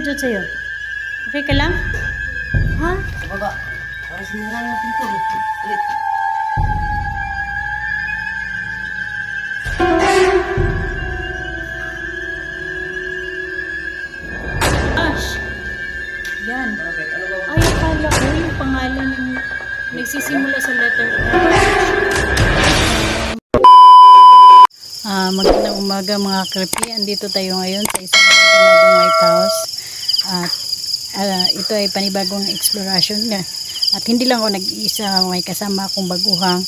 dyan sa'yo? Okay ka lang? Ha? Sa baba. Para sinira yung pinto. Ulit. Ash! Yan. Bakit? Ano ba? Ay, akala ko yung pangalan yung nagsisimula sa letter magandang umaga mga kripi. Andito tayo ngayon sa isang abandonadong White House. At ito ay panibagong exploration na. At hindi lang ako nag-iisa, may kasama akong baguhang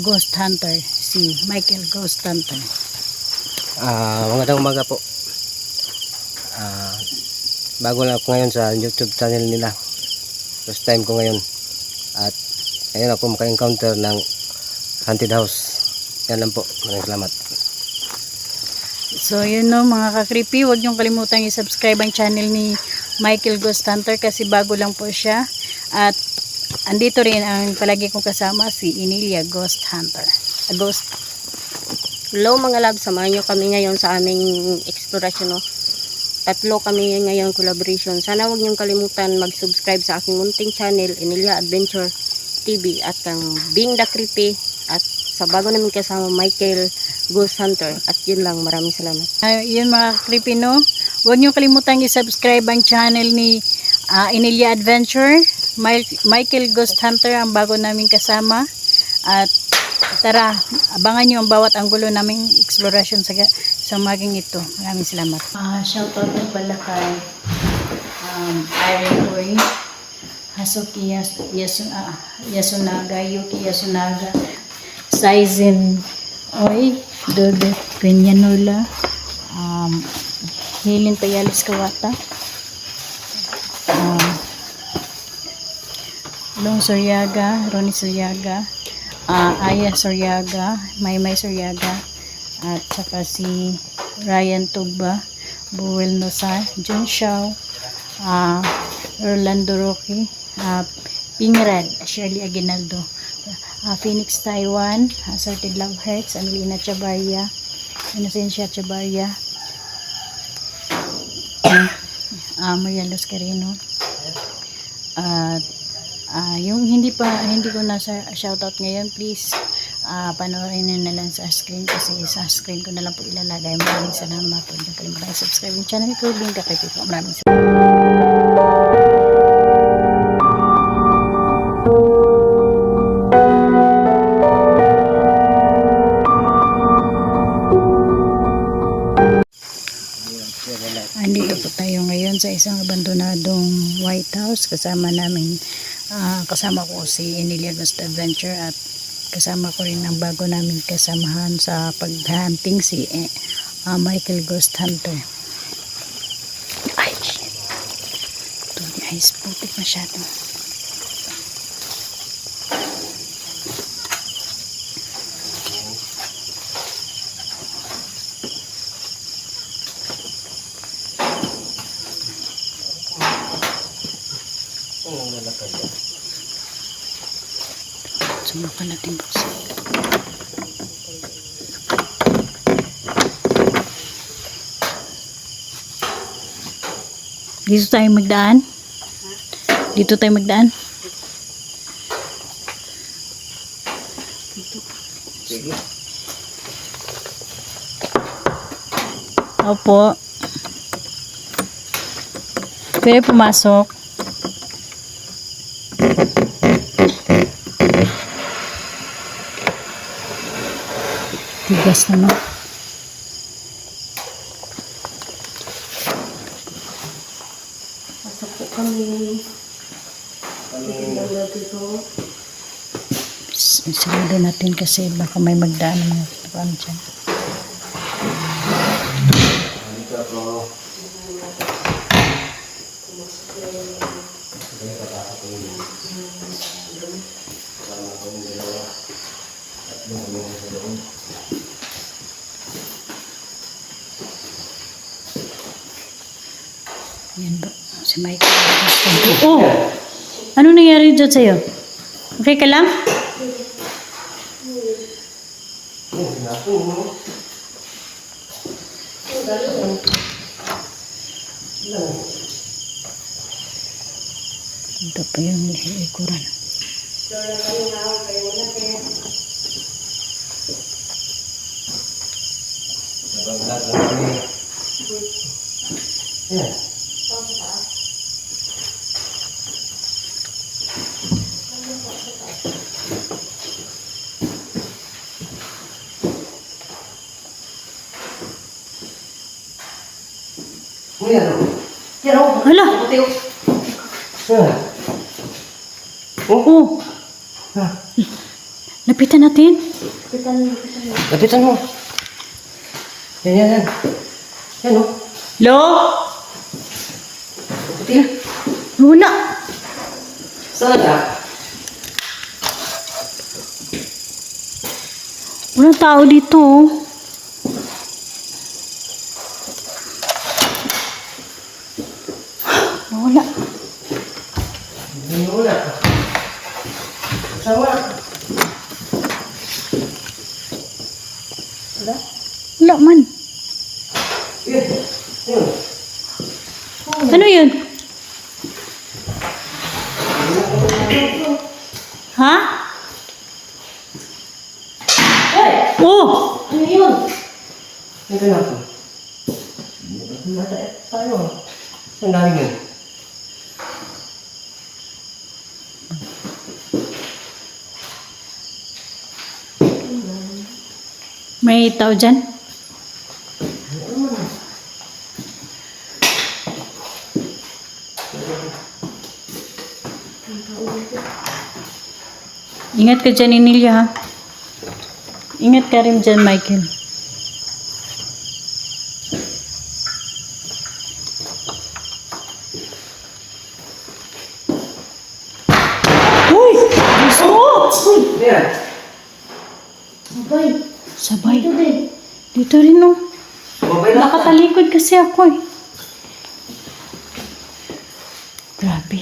ghost hunter, si Michael Ghost Hunter. Magandang umaga po. Bago lang ako ngayon sa YouTube channel nila. First time ko ngayon. At ngayon ako maka-encounter ng haunted house. Yan lang po. Maraming salamat. So yun no mga ka-creepy, huwag niyong kalimutan i-subscribe ang channel ni Michael Ghost Hunter kasi bago lang po siya. At andito rin ang palagi kong kasama, si Inilia Ghost Hunter. Ghost. Hello mga love, samahan nyo kami ngayon sa aming exploration. No? Tatlo kami ngayon collaboration. Sana huwag niyong kalimutan mag-subscribe sa aking munting channel, Inilia Adventure TV, at kang Being the Creepy, at sa bago namin kasama Michael Ghost Hunter. At yun lang, maraming salamat. Yun mga creepy no, huwag niyong kalimutan i-subscribe ang channel ni Inilia Adventure, Michael Ghost Hunter ang bago namin kasama. At tara, abangan niyo ang bawat anggulo naming exploration sa maging ito. Maraming salamat. Shoutout po pala kay Irene Uy, Hasuki Yasunaga, Yuki Yasunaga, Saizen Oy, Dodo Peñanola, Hilin Payalis Kawata, Long Soryaga, Ronnie Soryaga, Aya Soryaga, Maymay Soryaga, at saka si Ryan Tugba, Buwel Nosar, Jun Shaw, Orlando Roque, Pingred, Shirley Aguinaldo, Phoenix Taiwan, Assorted Love Hearts, Amelina Chabarria, Inocencia Chabarria, Maria Luz Carino, at yung hindi ko na shoutout ngayon, please panoorin na lang sa screen kasi sa screen ko na lang po ilalagay. Maraming salamat. Huwag niyo kalimutan i-subscribe yung channel ko, Being the Creepy po. Maraming salamat. Andito po tayo ngayon sa isang abandonadong White House. Kasama ko si Inilia Ghost Adventure at kasama ko rin ang bago namin kasamahan sa paghunting, si Michael Ghost Hunter. Ay, shit. Ito guys, putik masyado. Subukan natin buksan. Dito tayo magdaan? Dito tayo magdaan? Sige. Opo. Pwede pumasok. Tigas naman. Pasok po kami. Tingnan natin ito. Sarado natin kasi baka may magdaan ng mga dyan. Dito po. Yan ba? Si Michael. Oh! Ano nangyari dyan sa'yo? Okay ka lang? Naku, no? Ito pa yung likuran. Hala! Oh! Lapitan natin. Lapitan mo. Yan. Yan, oh. Lo! Puti. Wala! Saan ka? Walang tao dito. Oh. Wala. Hindi mo na. Sama. Wala man. Yun. Ano yun? Ha? Oh! Ano yun? Ito na ako. Tayo. Saan galing yun? May tao dyan? Ingat ka dyan, Inilia, ha? Ingat ka rin dyan, Michael. Uy! Gusto mo! Yan. Sabay. Dito rin, oh. Babay na. Nakatalikod kasi ako, eh. Grabe.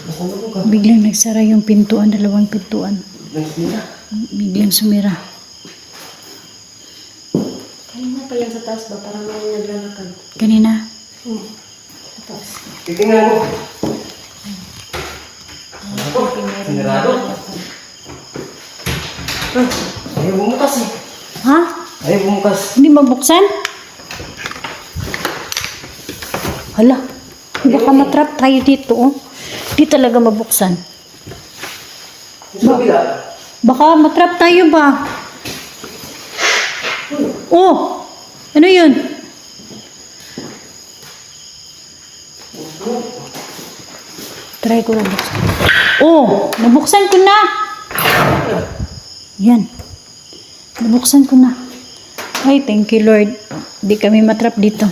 Nasaan ka? Biglang nagsara yung pintuan, dalawang pintuan. Nagsira. Biglang sumira. Kanina pa yan sa taas ba? Parang may naglalakad. Kanina. Sa taas. Titingnan mo. Sinarado. Ayaw bumukas eh. Ha? Ayaw bumukas. Hindi mabuksan? Hala. Baka matrap tayo dito, oh. Di talaga mabuksan. Sa kabila. Baka matrap tayo ba? Oh! Ano yun? Try ko na buksan. Oh! Nabuksan ko na! Yan. Nabuksan ko na. Ay, thank you Lord. Di kami matrap dito.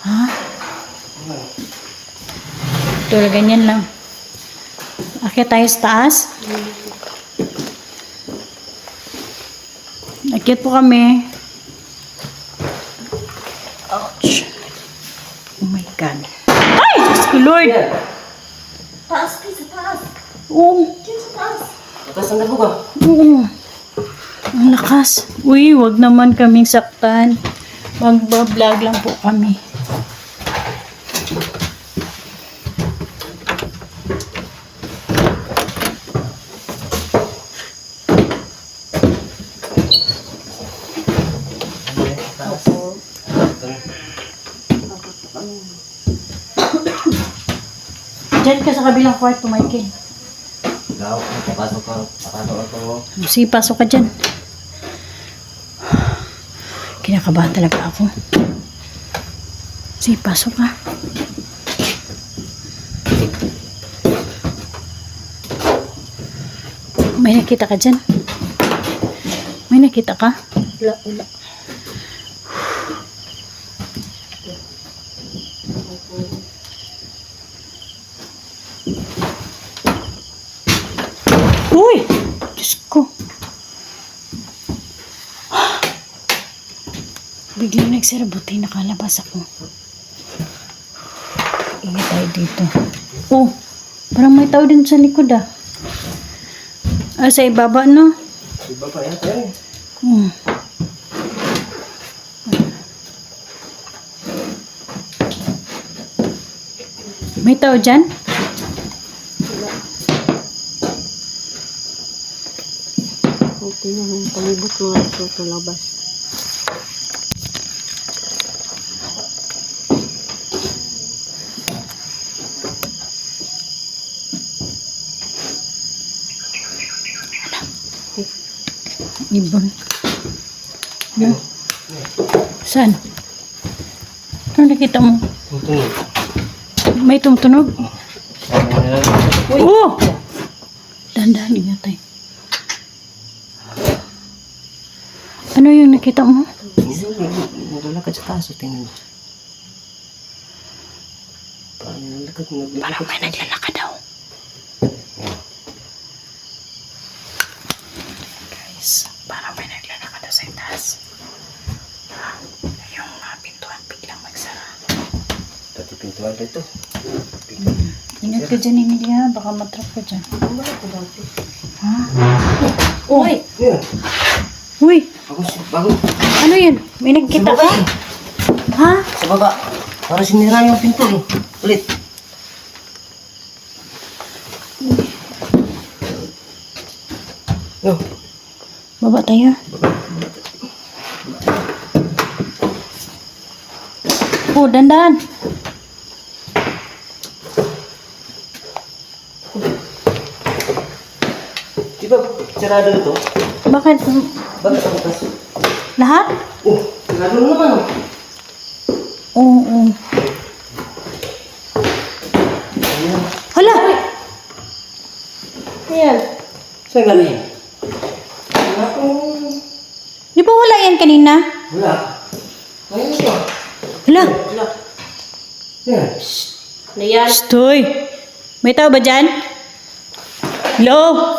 Ha? Ito, ganyan lang. Akyat tayo sa taas. Akyat po kami. Ouch. Oh my God. Ay! Diyos ko, Lord! Yan. Taas kayo sa taas. Oh, Diyan sa taas. Atas ang ka. oo. Ang lakas. Uy, wag naman kaming saktan. Magbablog lang po kami. Diyan ka sa kabilang kwarto, Michael. Ikaw, papasok ako. Sige, pasok ka dyan. Kinakabahan talaga ako. Sige, pasok ka. May nakita ka dyan? May nakita ka? Wala. Uy! Diyos ko. Biglang nagsara, buti nakalabas ako. Ingat tayo dito. Oh, parang may tao din sa likod ah. Ah, sa ibaba no? Iba pa yata eh. Hmm. May tao dyan? Okay na yung palibot mga ito sa labas. Ibon. Ano? Saan? Ano nakita mo? Tutunog. May tumutunog? Uy! Oh! Dahan-dahan niya tayo. Ano yung nakita mo? Naglalakad sa taas. Tingnan mo. Parang Parang may naglalakad daw. Guys, parang may naglalakad daw sa taas. Yung pintuan biglang magsara. Pati pintuan dito. Ingat ka dyan, Emilia. Baka matrap ka dyan. Ha? Uy! Yan. Uy! Bago. Ano yun? May nagkita ka? Ha? Sa baba. Para sinira yung pinto eh. Ulit. No. Baba tayo. Oh, dandan. Di ba sarado ito? Bakit? Bakit sa bukas? Lahat? Oh, sarado na naman oh. Oo. Oh. Hala! Ayan. Saan galing? Wala kong... Di ba wala yan kanina? Wala. Ayun ito. Hala! Wala. Yan. Ayan. Stoy! May tao ba dyan? Hello?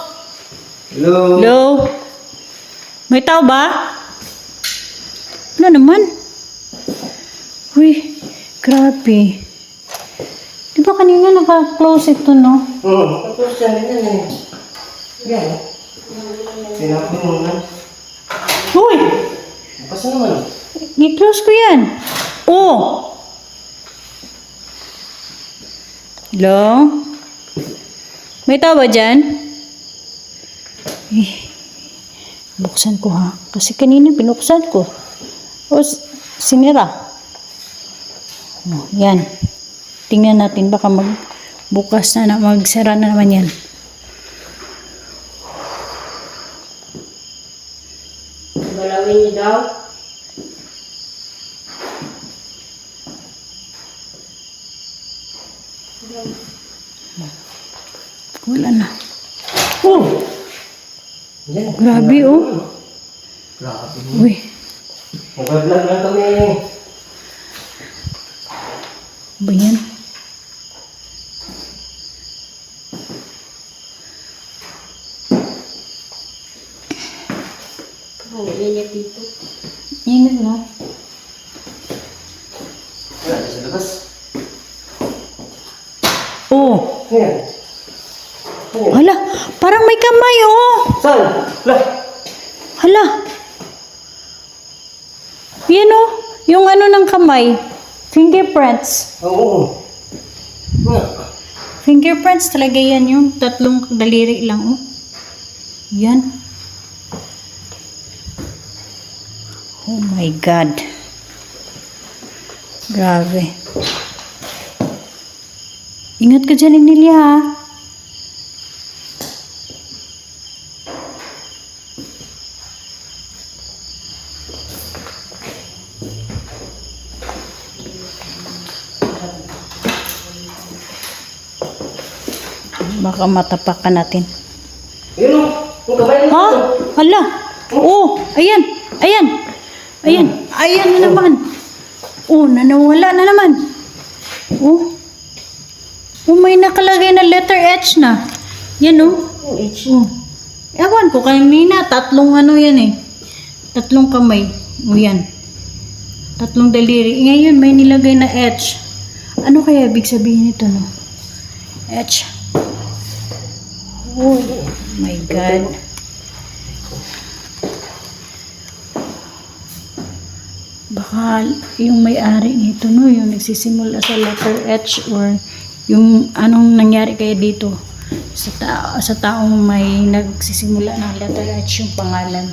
Hello. Hello? May tao ba? Wala naman. Uy, grabe. Di ba kanina naka-close ito, no? Oo. Tapos yan. Yan. Yan. Tinapin mo na. Uy! Bukas na naman. I-close ko yan. Oh! Hello? May tao ba dyan? Eh, buksan ko ha. Kasi kanina pinuksan ko. O, sinira. Oh, yan. Tingnan natin. Baka magbukas na, magsara na naman yan. Balawin niyo daw. Wala na. Oh! Yan. Grabe oh. Grabe. Uy. Mag-vlog lang kami. Ba yan? Ang init dito. Ingat na. Wala sa labas. Oh! Yan. Hala! Parang may kamay oh! Saan? Wala. Hala! Yan oh! Yung ano ng kamay. Fingerprints. Oo. Nga. Fingerprints talaga yan yung tatlong daliri lang oh. Yan. Oh my God. Grabe. Ingat ka dyan, Emilia ha. Baka matapakan natin. Yun o. Yung kamay mo. Ha? Hala. Oh, ayan. Ayan. Ayan. Ayan na naman. Oh, nanawala na naman. Oh. Oh, may nakalagay na letter H na. Yan oh. H. Oh. Ewan ko kanina, tatlong ano yan eh. Tatlong kamay. O yan. Tatlong daliri. Ngayon may nilagay na H. Ano kaya ibig sabihin nito no? H. Oh my God. Baka yung may-ari nito no, yung nagsisimula sa letter H or Yung anong nangyari kaya dito sa taong may nagsisimula ng letter H yung pangalan.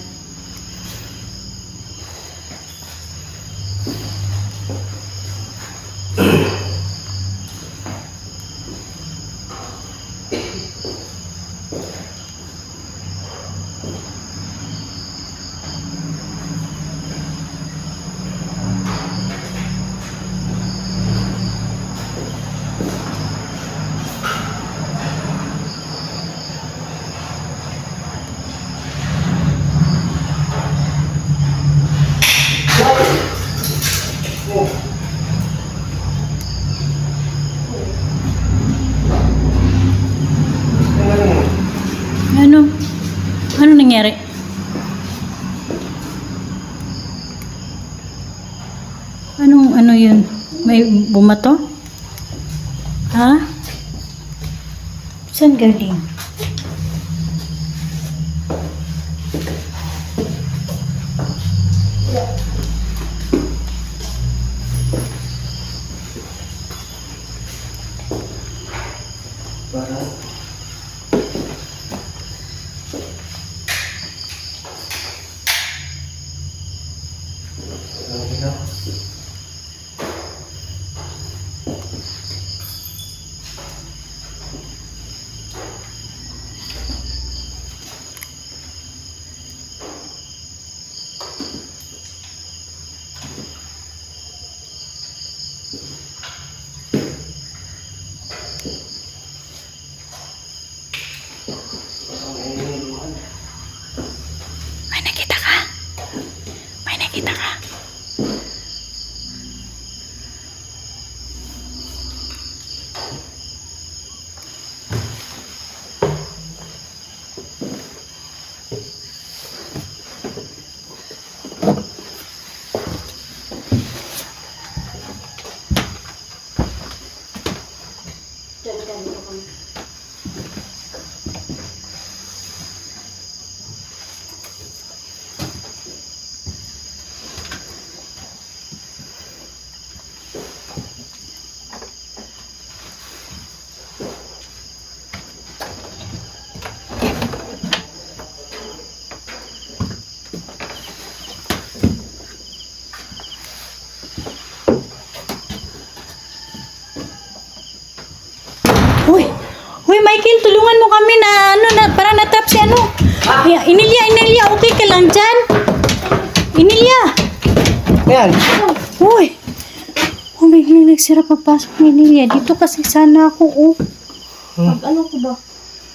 Ano? Ano nangyari? Ano yun? May bumato? Ha? Saan galing? May nakita ka? May nakita ka? Uy, Michael, tulungan mo kami na para natap si ano. Inilia, okay ka lang dyan? Inilia. Yan. Uy. Oh, biglang nagsira pagpasok ni Inilia. Dito kasi sana ako, oh. Ano ko ba?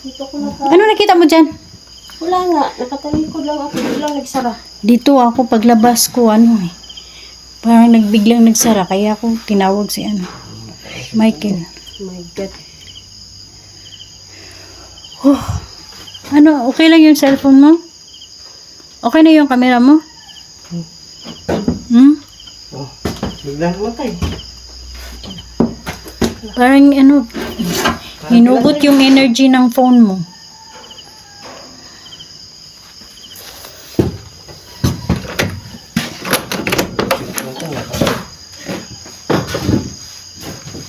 Dito ko na Ano nakita mo dyan? Wala nga, nakatalikod lang ako, biglang nagsara. Dito ako, paglabas ko, parang biglang nagsara. Kaya ako tinawag si Michael. Oh my God. Okay lang yung cellphone mo? Okay na yung camera mo? Biglang matay. Parang hinugot yung energy ng phone mo.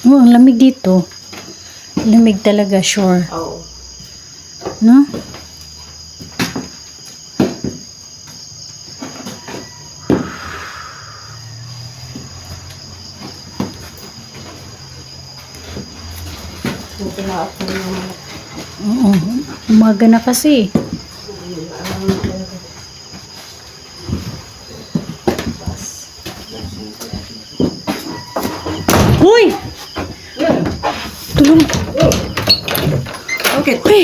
Ang lamig dito. Lamig talaga, sure. Oo. No? Buti na ako naman. Oo. Umaga na kasi. Uy! Tulong. Okay. Uy!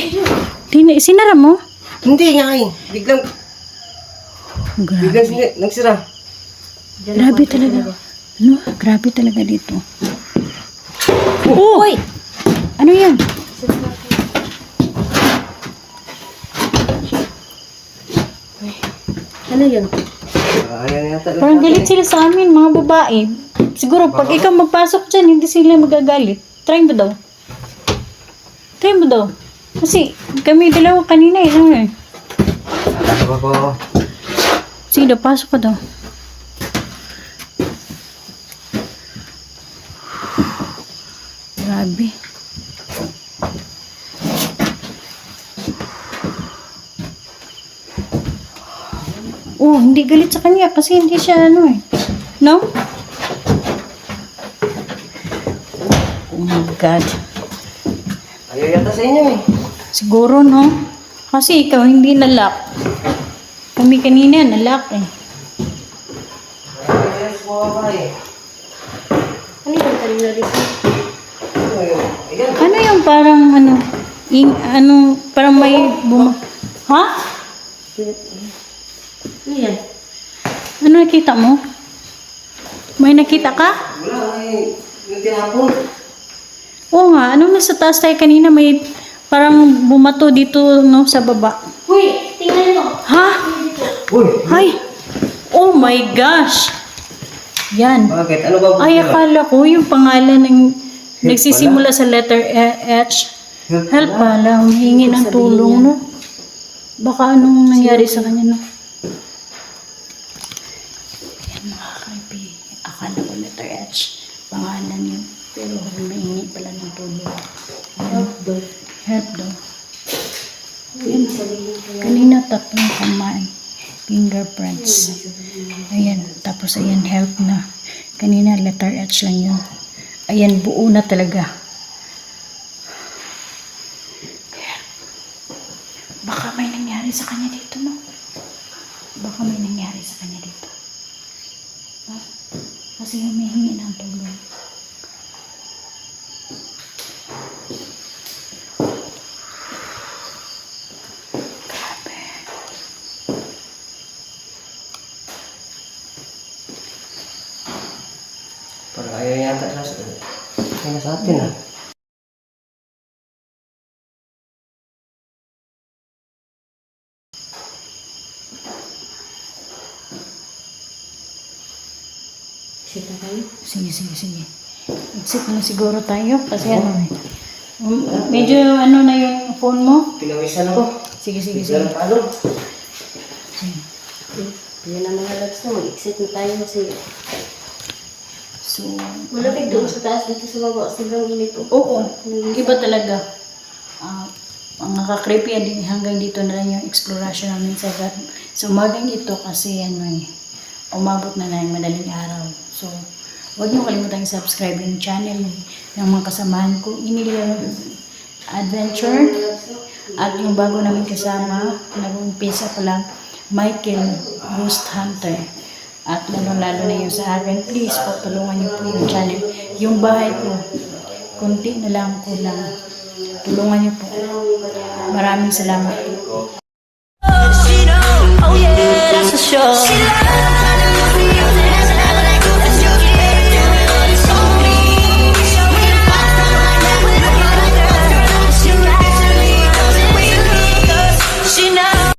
Sinara mo? Hindi nga eh. Biglang nagsira. Grabe talaga. Grabe talaga dito. Oh! Uy! Ano yan? Ano yun? Ayan yata. Parang galit sila sa amin, mga babae. Siguro, pag ikaw magpasok dyan, hindi sila magagalit. Try mo daw. Try mo daw. Kasi, kami dalawa kanina eh. Pasok ako. Sige daw, pasok ka daw. Grabe. Oo, hindi galit sa kanya kasi hindi siya ano eh. No? Oh my God. Ayaw yata sa inyo eh. Siguro, no? Kasi ikaw hindi nalock. Kami kanina nalock eh. Ayaw sa mga bahay. Ano yung kanina dito? Ayan. Ano yung parang ano, parang may ha? Ano yan? Ano nakita mo? May nakita ka? Wala, ay, yung tinapon. Oo nga, anong nasa taas tayo kanina may parang bumato dito no sa baba. Uy, tingnan mo. Ha? Uy, Ay! Oh my gosh! Yan. bakit? Ano ba? Ay, akala ko yung pangalan ng Help nagsisimula sa letter H. Help pala, humingi ng tulong, no? Baka anong nangyari sa kanya, no? Yan, mga kaibi. Akala ko letter H. Pangalan yun. Pero humingi pala ng tulong. Help daw. Help daw. Yan. Kanina tatlong kamay. Fingerprints. Ayan. Tapos ayan, help na. Kanina letter H lang yun. Ayan, buo na talaga. Baka may nangyari sa kanya dito, no? Baka may nangyari sa kanya dito. Ha? Kasi humihingi ng tulong. Grabe. Parang ayaw yata sa atin ah. Sita tayo. Sige, sige, sige. Exit na siguro tayo kasi ano eh. Medyo ano na yung phone mo? Pinawisan ako. Sige, sige, sige. Biglang paano? Sige. Yan ang mga loves na. Mag-exit na tayo kasi So, malapit doon sa taas dito sa baba. Sobrang init po. oo, iba talaga. Ang nakaka-creepy din hanggang dito na lang yung exploration namin sa umagang ito kasi ano eh, umabot na ng madaling araw. So, huwag niyo kalimutan i-subscribe yung channel ng mga kasamahan ko. Inilia Adventure at yung bago namin kasama, nag-umpisa pa lang, Michael Ghost Hunter. At lalo-lalo na yung sa akin, please po, tulungan niyo po yung channel. Yung bahay ko, kunti na lang ko lang. Tulungan niyo po. Maraming salamat po. She know, oh yeah, that's for sure. She loves